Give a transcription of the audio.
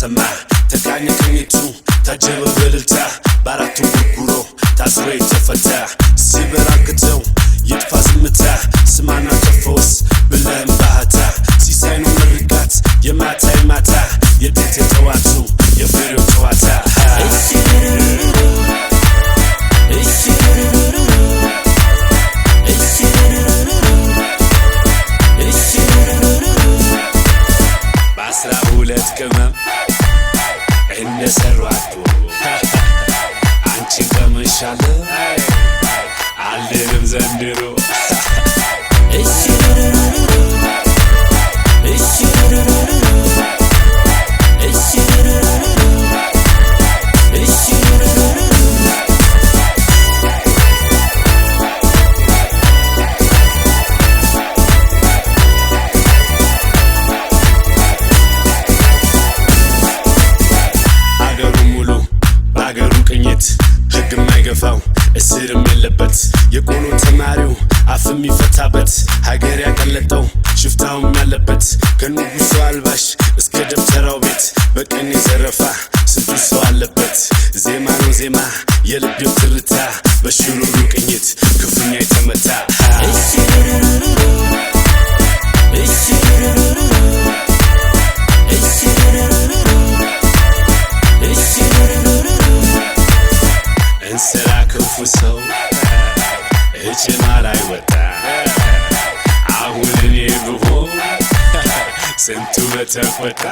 ተሰማ ተቃኘ ቅኝቱ ታጀበ በልልታ ባራቱ ጉሮ ታስሮ የተፈታ ሲበራክተው ይጥፋ ዝምታ ስማና ተፈወስ ብለን ባህታ ሲሳይኑ ምርቃት የማታ የማታ የቤት የተዋቱ የፍሬው ጨዋታ በአስራ ሁለት ቅመም እንደሰሯት አንቺን ቀምሻለሁ አልልም ዘንድሮ ህግ የማይገፋው እስርም የለበት የቆሎ ተማሪው አፍ የሚፈታበት ሀገር ያቀለጠው ሽፍታውም ያለበት ከንጉሱ አልባሽ እስከ ደብተራው ቤት በቀን የዘረፋ ስንቱ ሰው አለበት ዜማ ነው ዜማ የልቤው ትርታ በሽሩሩ ቅኝት ክፉኛ የተመታ እንስራ ክፉ ሰው እጅማ ላይ ወጣ አሁን እኔ ብሆን ስንቱ በተቆጣ